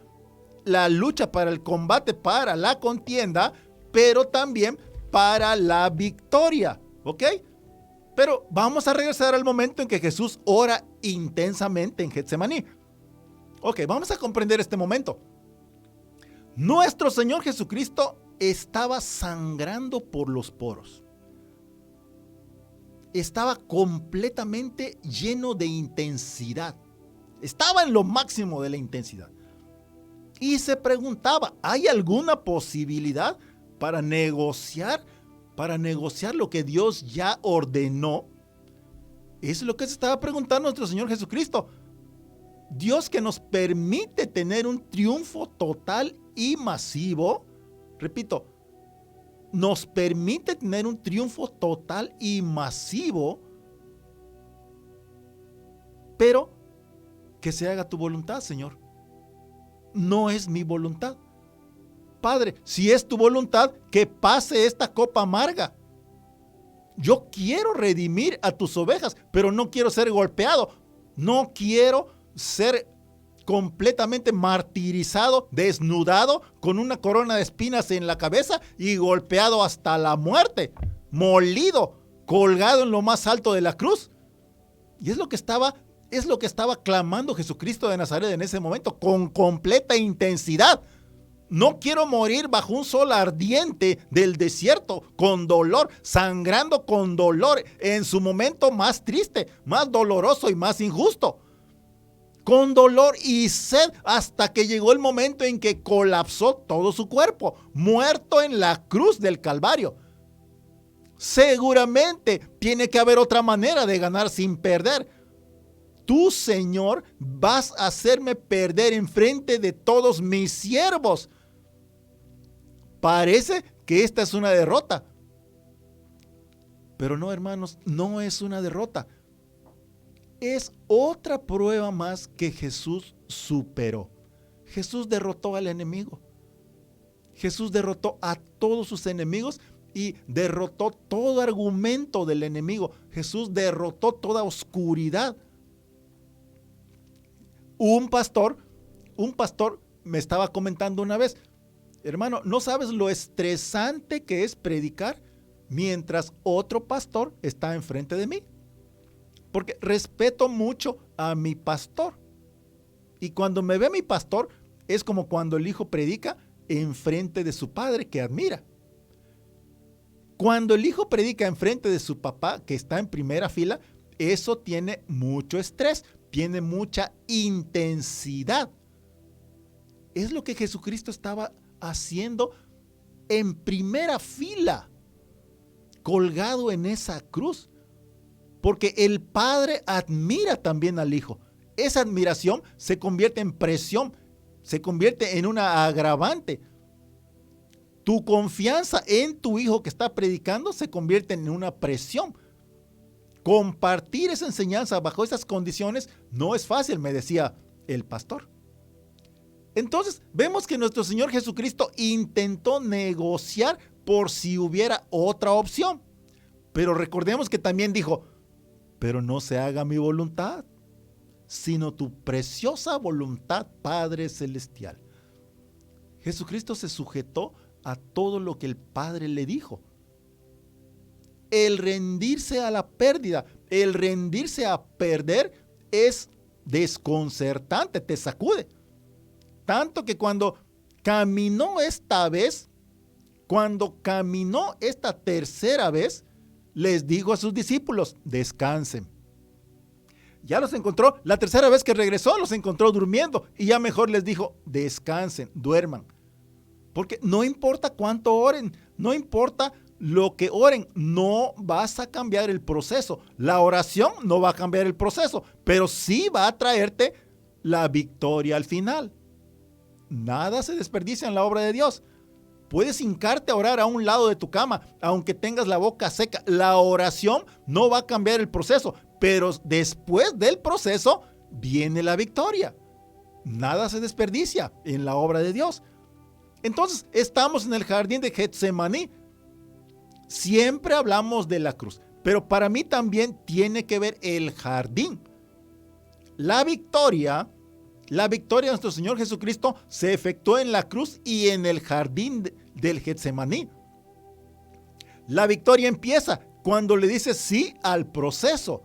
la lucha, para el combate, para la contienda, pero también para la victoria. ¿Ok? Pero vamos a regresar al momento en que Jesús ora intensamente en Getsemaní. Ok, vamos a comprender este momento. Nuestro Señor Jesucristo estaba sangrando por los poros. Estaba completamente lleno de intensidad. Estaba en lo máximo de la intensidad. Y se preguntaba: ¿hay alguna posibilidad para negociar lo que Dios ya ordenó? Es lo que se estaba preguntando nuestro Señor Jesucristo. Dios, que nos permite tener un triunfo total y masivo, repito, nos permite tener un triunfo total y masivo, pero que se haga tu voluntad, Señor. No es mi voluntad. Padre, si es tu voluntad, que pase esta copa amarga. Yo quiero redimir a tus ovejas, pero no quiero ser golpeado. No quiero ser completamente martirizado, desnudado, con una corona de espinas en la cabeza y golpeado hasta la muerte, molido, colgado en lo más alto de la cruz. Y es lo que estaba clamando Jesucristo de Nazaret en ese momento, con completa intensidad. No quiero morir bajo un sol ardiente del desierto, con dolor, sangrando con dolor, en su momento más triste, más doloroso y más injusto. Con dolor y sed, hasta que llegó el momento en que colapsó todo su cuerpo, muerto en la cruz del Calvario. Seguramente tiene que haber otra manera de ganar sin perder. Tú, Señor, vas a hacerme perder en frente de todos mis siervos. Parece que esta es una derrota. Pero no, hermanos, no es una derrota. Es otra prueba más que Jesús superó. Jesús derrotó al enemigo. Jesús derrotó a todos sus enemigos y derrotó todo argumento del enemigo. Jesús derrotó toda oscuridad. Un pastor me estaba comentando una vez: hermano, ¿no sabes lo estresante que es predicar? mientras otro pastor está enfrente de mí. Porque respeto mucho a mi pastor. Y cuando me ve mi pastor, es como cuando el hijo predica enfrente de su padre que admira. Cuando el hijo predica enfrente de su papá, que está en primera fila, eso tiene mucho estrés, tiene mucha intensidad. Es lo que Jesucristo estaba haciendo en primera fila, colgado en esa cruz. Porque el padre admira también al hijo. Esa admiración se convierte en presión, se convierte en una agravante. Tu confianza en tu hijo que está predicando se convierte en una presión. Compartir esa enseñanza bajo esas condiciones no es fácil, me decía el pastor. Entonces, vemos que nuestro Señor Jesucristo intentó negociar por si hubiera otra opción. Pero recordemos que también dijo, pero no se haga mi voluntad, sino tu preciosa voluntad, Padre Celestial. Jesucristo se sujetó a todo lo que el Padre le dijo. El rendirse a la pérdida, el rendirse a perder es desconcertante, te sacude. Tanto que cuando caminó esta vez, cuando caminó esta tercera vez, les dijo a sus discípulos, descansen. Ya los encontró, la tercera vez que regresó los encontró durmiendo y ya mejor les dijo, descansen, duerman. Porque no importa cuánto oren, no importa lo que oren, no vas a cambiar el proceso. La oración no va a cambiar el proceso, pero sí va a traerte la victoria al final. Nada se desperdicia en la obra de Dios. Puedes hincarte a orar a un lado de tu cama, aunque tengas la boca seca. La oración no va a cambiar el proceso, pero después del proceso viene la victoria. Nada se desperdicia en la obra de Dios. Entonces, estamos en el jardín de Getsemaní. Siempre hablamos de la cruz, pero para mí también tiene que ver el jardín. La victoria de nuestro Señor Jesucristo se efectuó en la cruz y en el jardín del Getsemaní. La victoria empieza cuando le dices sí al proceso,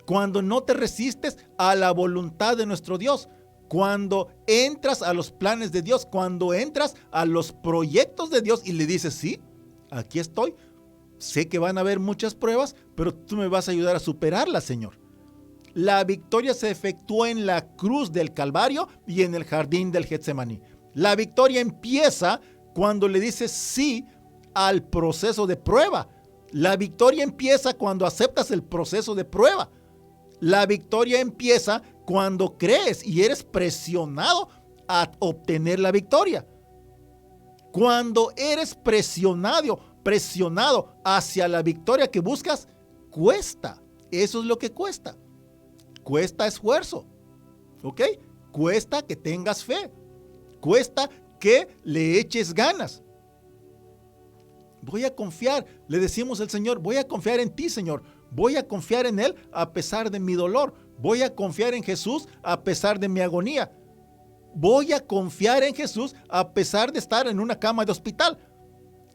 cuando no te resistes a la voluntad de nuestro Dios, cuando entras a los planes de Dios, cuando entras a los proyectos de Dios y le dices sí, aquí estoy, sé que van a haber muchas pruebas, pero tú me vas a ayudar a superarlas, Señor. La victoria se efectuó en la cruz del Calvario y en el jardín del Getsemaní. La victoria empieza cuando le dices sí al proceso de prueba. La victoria empieza cuando aceptas el proceso de prueba. La victoria empieza cuando crees y eres presionado a obtener la victoria. Cuando eres presionado hacia la victoria que buscas, cuesta. Eso es lo que cuesta. Cuesta esfuerzo, ¿ok? Cuesta que tengas fe. Cuesta que le eches ganas. Voy a confiar, le decimos al Señor, voy a confiar en ti, Señor. Voy a confiar en Él a pesar de mi dolor. Voy a confiar en Jesús a pesar de mi agonía. Voy a confiar en Jesús a pesar de estar en una cama de hospital.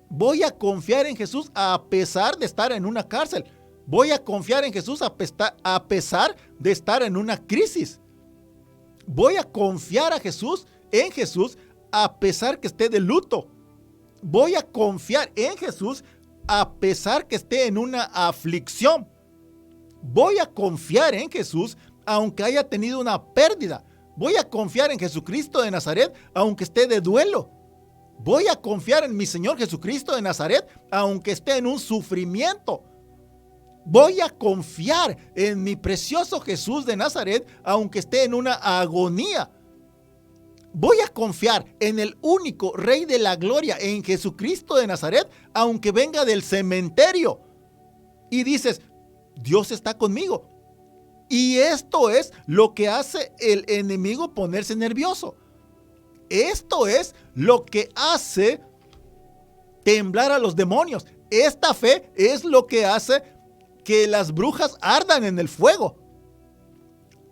Voy a confiar en Jesús a pesar de estar en una cárcel. Voy a confiar en Jesús a pesar de estar en una crisis. Voy a confiar en Jesús a pesar que esté de luto. Voy a confiar en Jesús a pesar que esté en una aflicción. Voy a confiar en Jesús aunque haya tenido una pérdida. Voy a confiar en Jesucristo de Nazaret aunque esté de duelo. Voy a confiar en mi Señor Jesucristo de Nazaret aunque esté en un sufrimiento. Voy a confiar en mi precioso Jesús de Nazaret aunque esté en una agonía. Voy a confiar en el único Rey de la Gloria, en Jesucristo de Nazaret, aunque venga del cementerio. Y dices, Dios está conmigo. Y esto es lo que hace el enemigo ponerse nervioso. Esto es lo que hace temblar a los demonios. Esta fe es lo que hace que las brujas ardan en el fuego.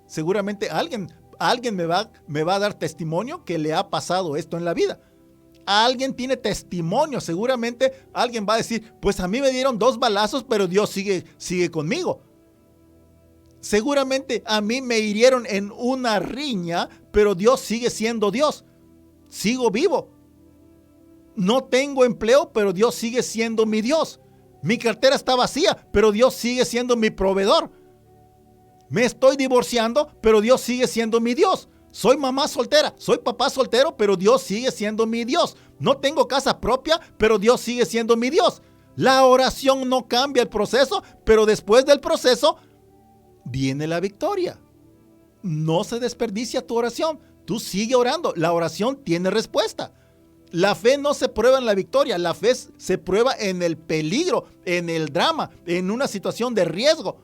Seguramente alguien me va a dar testimonio que le ha pasado esto en la vida. alguien tiene testimonio. Seguramente alguien va a decir, pues a mí me dieron 2 balazos, pero Dios sigue conmigo. Seguramente a mí me hirieron en una riña, pero Dios sigue siendo Dios. Sigo vivo. No tengo empleo, pero Dios sigue siendo mi Dios. Mi cartera está vacía, pero Dios sigue siendo mi proveedor. Me estoy divorciando, pero Dios sigue siendo mi Dios. Soy mamá soltera, soy papá soltero, pero Dios sigue siendo mi Dios. No tengo casa propia, pero Dios sigue siendo mi Dios. La oración no cambia el proceso, pero después del proceso viene la victoria. No se desperdicia tu oración. Tú sigue orando. La oración tiene respuesta. La fe no se prueba en la victoria. La fe se prueba en el peligro, en el drama, en una situación de riesgo,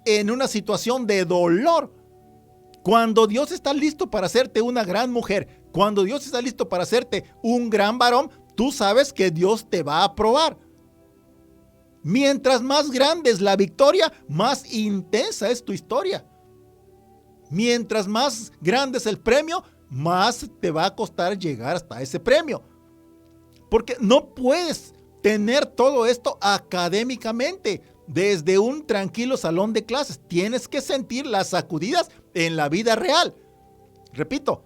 en una situación de dolor. Cuando Dios está listo para hacerte una gran mujer, cuando Dios está listo para hacerte un gran varón, tú sabes que Dios te va a probar. Mientras más grande es la victoria, más intensa es tu historia. Mientras más grande es el premio, más te va a costar llegar hasta ese premio. Porque no puedes tener todo esto académicamente desde un tranquilo salón de clases. Tienes que sentir las sacudidas en la vida real. Repito,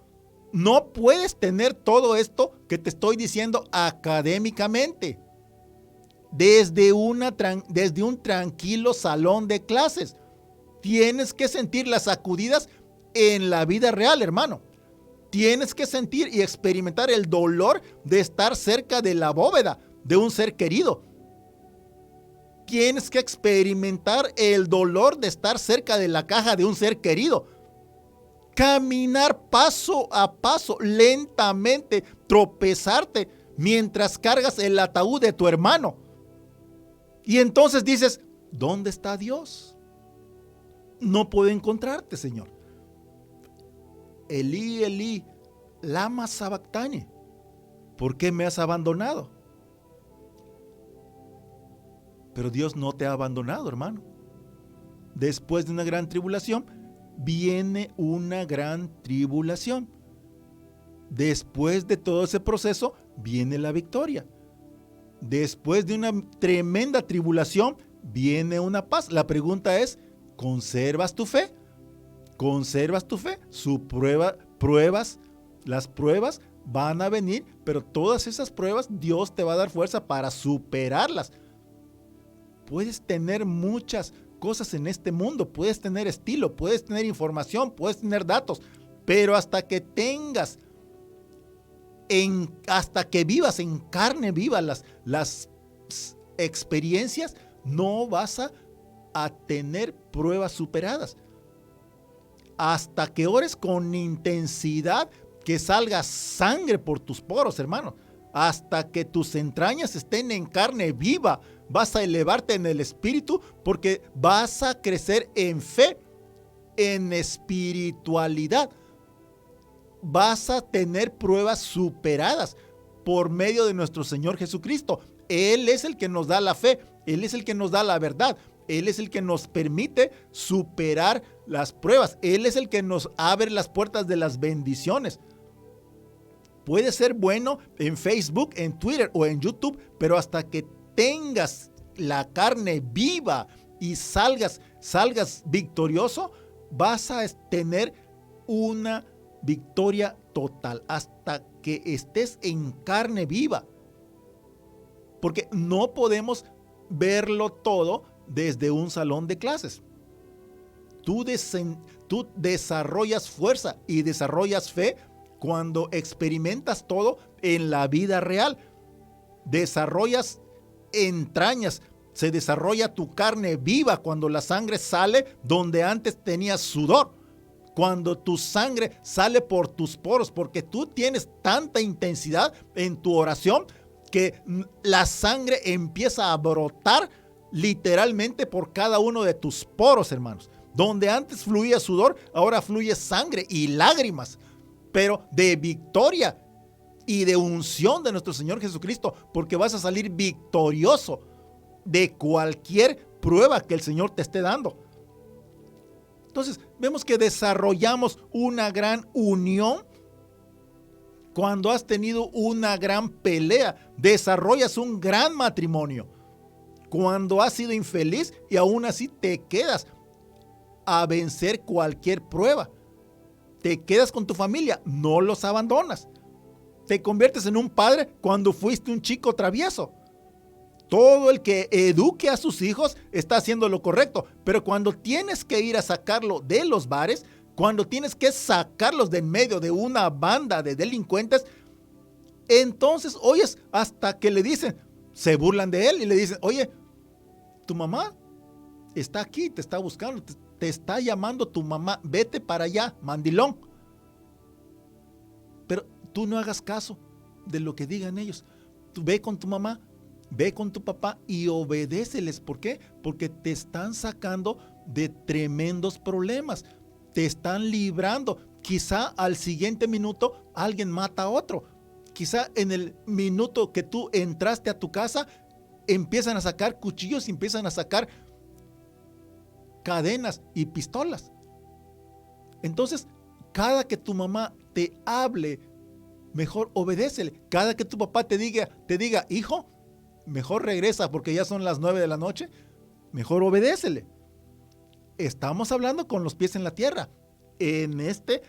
no puedes tener todo esto que te estoy diciendo académicamente desde un tranquilo salón de clases. Tienes que sentir las sacudidas en la vida real, hermano. Tienes que sentir y experimentar el dolor de estar cerca de la bóveda de un ser querido. Tienes que experimentar el dolor de estar cerca de la caja de un ser querido. Caminar paso a paso, lentamente, tropezarte mientras cargas el ataúd de tu hermano. Y entonces dices, ¿dónde está Dios? No puedo encontrarte, Señor. Elí, Elí, lama sabactani. ¿Por qué me has abandonado? Pero Dios no te ha abandonado, hermano. Después de una gran tribulación, viene una gran tribulación. Después de todo ese proceso, viene la victoria. Después de una tremenda tribulación, viene una paz. La pregunta es, ¿conservas tu fe? ¿Conservas tu fe? Las pruebas van a venir, pero todas esas pruebas Dios te va a dar fuerza para superarlas. Puedes tener muchas cosas en este mundo, puedes tener estilo, puedes tener información, puedes tener datos, pero hasta que vivas en carne viva las experiencias, no vas a tener pruebas superadas. Hasta que ores con intensidad, que salga sangre por tus poros, hermano. Hasta que tus entrañas estén en carne viva, vas a elevarte en el espíritu, porque vas a crecer en fe, en espiritualidad. Vas a tener pruebas superadas por medio de nuestro Señor Jesucristo. Él es el que nos da la fe, Él es el que nos da la verdad, Él es el que nos permite superar las pruebas, Él es el que nos abre las puertas de las bendiciones. Puede ser bueno en Facebook, en Twitter o en YouTube, pero hasta que tengas la carne viva y salgas victorioso, vas a tener una victoria total hasta que estés en carne viva. Porque no podemos verlo todo desde un salón de clases. Tú desarrollas fuerza y desarrollas fe cuando experimentas todo en la vida real. Desarrollas entrañas, se desarrolla tu carne viva cuando la sangre sale donde antes tenías sudor. Cuando tu sangre sale por tus poros, porque tú tienes tanta intensidad en tu oración que la sangre empieza a brotar literalmente por cada uno de tus poros, hermanos. Donde antes fluía sudor, ahora fluye sangre y lágrimas, pero de victoria y de unción de nuestro Señor Jesucristo, porque vas a salir victorioso de cualquier prueba que el Señor te esté dando. Entonces, vemos que desarrollamos una gran unión cuando has tenido una gran pelea, desarrollas un gran matrimonio. Cuando has sido infeliz y aún así te quedas a vencer cualquier prueba. Te quedas con tu familia, no los abandonas. Te conviertes en un padre cuando fuiste un chico travieso. Todo el que eduque a sus hijos está haciendo lo correcto, pero cuando tienes que ir a sacarlo de los bares, cuando tienes que sacarlos de en medio de una banda de delincuentes, entonces oyes hasta que le dicen, se burlan de él y le dicen, oye, tu mamá está aquí, te está buscando, te está llamando tu mamá, vete para allá, mandilón. Pero tú no hagas caso de lo que digan ellos. Tú ve con tu mamá, ve con tu papá y obedéceles. ¿Por qué? Porque te están sacando de tremendos problemas. Te están librando. Quizá al siguiente minuto alguien mata a otro. Quizá en el minuto que tú entraste a tu casa, empiezan a sacar cuchillos y empiezan a sacar cadenas y pistolas. Entonces, cada que tu mamá te hable, mejor obedécele. Cada que tu papá te diga, hijo, mejor regresa porque ya son las 9 de la noche, mejor obedécele. Estamos hablando con los pies en la tierra. En este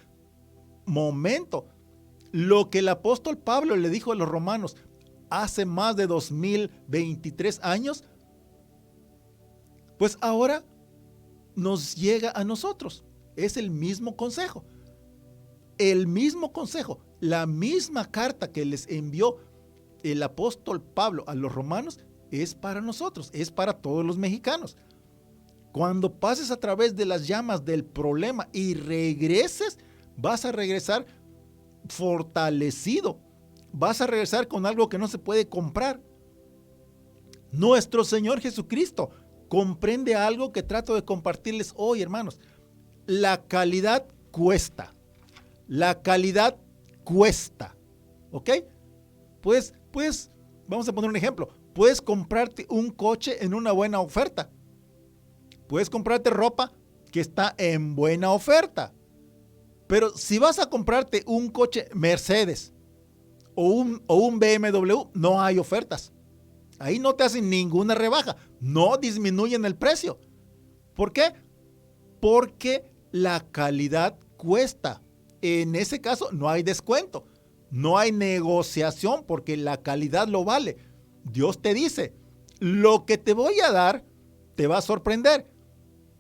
momento, lo que el apóstol Pablo le dijo a los romanos hace más de 2023 años, pues ahora nos llega a nosotros. Es el mismo consejo. El mismo consejo, la misma carta que les envió el apóstol Pablo a los romanos es para nosotros, es para todos los mexicanos. Cuando pases a través de las llamas del problema y regreses, vas a regresar fortalecido. Vas a regresar con algo que no se puede comprar. Nuestro Señor Jesucristo comprende algo que trato de compartirles hoy, hermanos. La calidad cuesta. La calidad cuesta. ¿Ok? Pues, vamos a poner un ejemplo. Puedes comprarte un coche en una buena oferta. Puedes comprarte ropa que está en buena oferta. Pero si vas a comprarte un coche Mercedes o un BMW, no hay ofertas. Ahí no te hacen ninguna rebaja. No disminuyen el precio. ¿Por qué? Porque la calidad cuesta. En ese caso no hay descuento. No hay negociación porque la calidad lo vale. Dios te dice, lo que te voy a dar te va a sorprender,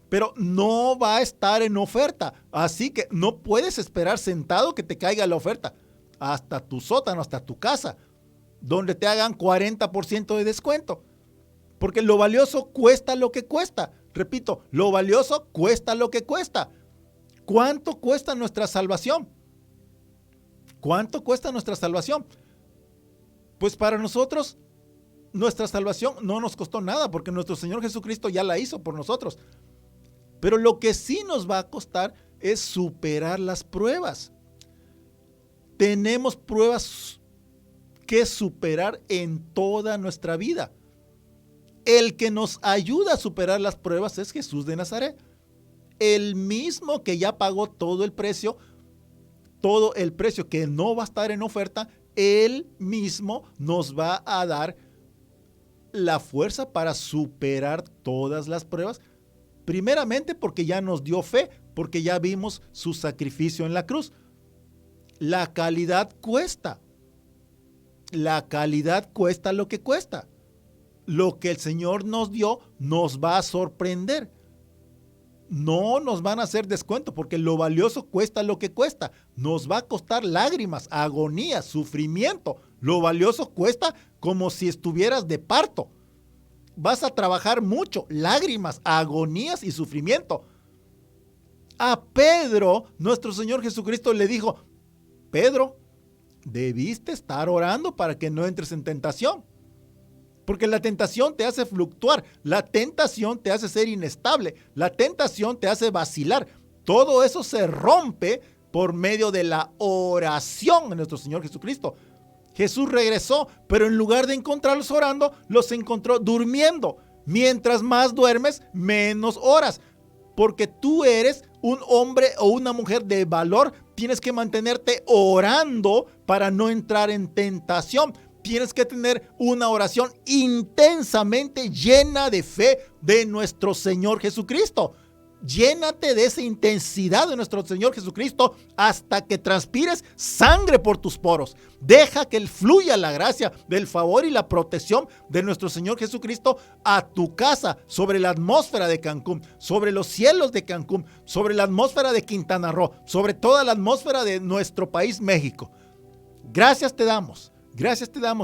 pero no va a estar en oferta. Así que no puedes esperar sentado que te caiga la oferta. Hasta tu sótano, hasta tu casa, donde te hagan 40% de descuento. Porque lo valioso cuesta lo que cuesta. Repito, lo valioso cuesta lo que cuesta. ¿Cuánto cuesta nuestra salvación? ¿Cuánto cuesta nuestra salvación? Pues para nosotros, nuestra salvación no nos costó nada porque nuestro Señor Jesucristo ya la hizo por nosotros. Pero lo que sí nos va a costar es superar las pruebas. Tenemos pruebas que superar en toda nuestra vida. El que nos ayuda a superar las pruebas es Jesús de Nazaret. El mismo que ya pagó todo el precio que no va a estar en oferta, Él mismo nos va a dar la fuerza para superar todas las pruebas. Primeramente porque ya nos dio fe, porque ya vimos su sacrificio en la cruz. La calidad cuesta. La calidad cuesta lo que cuesta. Lo que el Señor nos dio nos va a sorprender. No nos van a hacer descuento porque lo valioso cuesta lo que cuesta. Nos va a costar lágrimas, agonía, sufrimiento. Lo valioso cuesta como si estuvieras de parto. Vas a trabajar mucho, lágrimas, agonías y sufrimiento. A Pedro, nuestro Señor Jesucristo le dijo, Pedro, debiste estar orando para que no entres en tentación. Porque la tentación te hace fluctuar, la tentación te hace ser inestable, la tentación te hace vacilar. Todo eso se rompe por medio de la oración de nuestro Señor Jesucristo. Jesús regresó, pero en lugar de encontrarlos orando, los encontró durmiendo. Mientras más duermes, menos oras. Porque tú eres un hombre o una mujer de valor, tienes que mantenerte orando para no entrar en tentación. Tienes que tener una oración intensamente llena de fe de nuestro Señor Jesucristo. Llénate de esa intensidad de nuestro Señor Jesucristo hasta que transpires sangre por tus poros. Deja que fluya la gracia del favor y la protección de nuestro Señor Jesucristo a tu casa, sobre la atmósfera de Cancún, sobre los cielos de Cancún, sobre la atmósfera de Quintana Roo, sobre toda la atmósfera de nuestro país, México. Gracias te damos,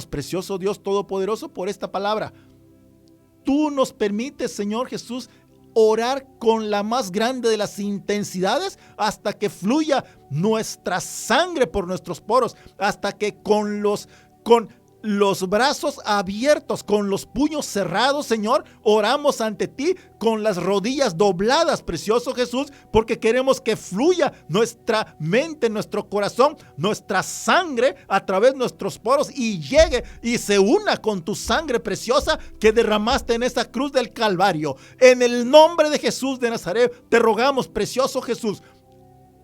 precioso Dios Todopoderoso, por esta palabra. Tú nos permites, Señor Jesús, orar con la más grande de las intensidades hasta que fluya nuestra sangre por nuestros poros, hasta que con los brazos abiertos, con los puños cerrados, Señor, oramos ante ti con las rodillas dobladas, precioso Jesús, porque queremos que fluya nuestra mente, nuestro corazón, nuestra sangre a través de nuestros poros y llegue y se una con tu sangre preciosa que derramaste en esa cruz del Calvario. En el nombre de Jesús de Nazaret, te rogamos, precioso Jesús,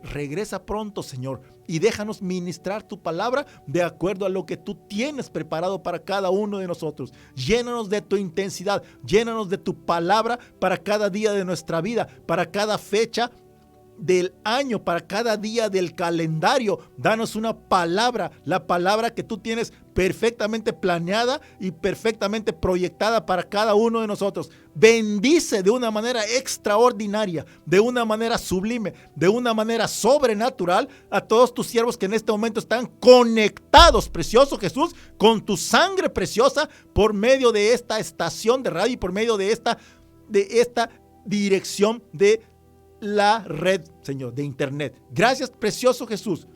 regresa pronto, Señor, y déjanos ministrar tu palabra de acuerdo a lo que tú tienes preparado para cada uno de nosotros. Llénanos de tu intensidad, llénanos de tu palabra para cada día de nuestra vida, para cada fecha del año, para cada día del calendario. Danos una palabra, la palabra que tú tienes perfectamente planeada y perfectamente proyectada para cada uno de nosotros. Bendice de una manera extraordinaria, de una manera sublime, de una manera sobrenatural a todos tus siervos que en este momento están conectados, precioso Jesús, con tu sangre preciosa por medio de esta estación de radio y por medio de esta dirección de la red, Señor, de internet. Gracias, precioso Jesús,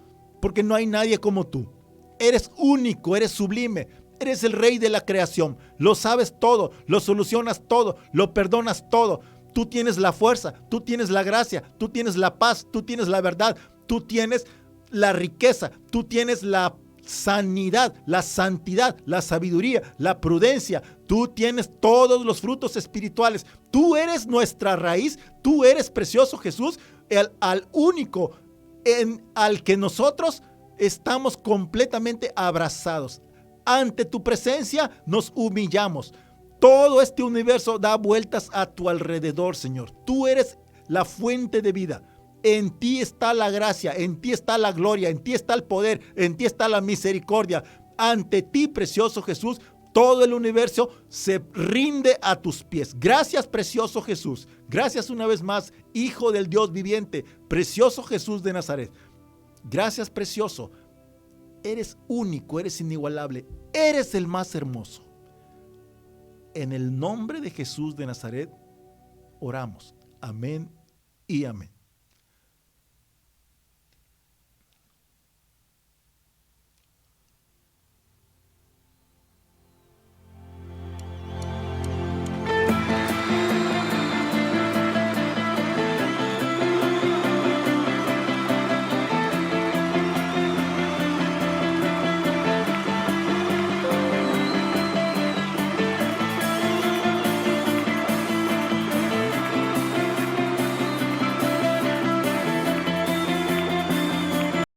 porque no hay nadie como tú. Eres único, eres sublime, eres el rey de la creación. Lo sabes todo, lo solucionas todo, lo perdonas todo. Tú tienes la fuerza, tú tienes la gracia, tú tienes la paz, tú tienes la verdad, tú tienes la riqueza, tú tienes la sanidad, la santidad, la sabiduría, la prudencia. Tú tienes todos los frutos espirituales. Tú eres nuestra raíz. Tú eres, precioso Jesús, al único al que nosotros estamos completamente abrazados. Ante tu presencia nos humillamos. Todo este universo da vueltas a tu alrededor, Señor. Tú eres la fuente de vida. En ti está la gracia, en ti está la gloria, en ti está el poder, en ti está la misericordia. Ante ti, precioso Jesús, todo el universo se rinde a tus pies. Gracias, precioso Jesús. Gracias una vez más, Hijo del Dios viviente, precioso Jesús de Nazaret. Gracias, precioso. Eres único, eres inigualable, eres el más hermoso. En el nombre de Jesús de Nazaret, oramos. Amén y amén.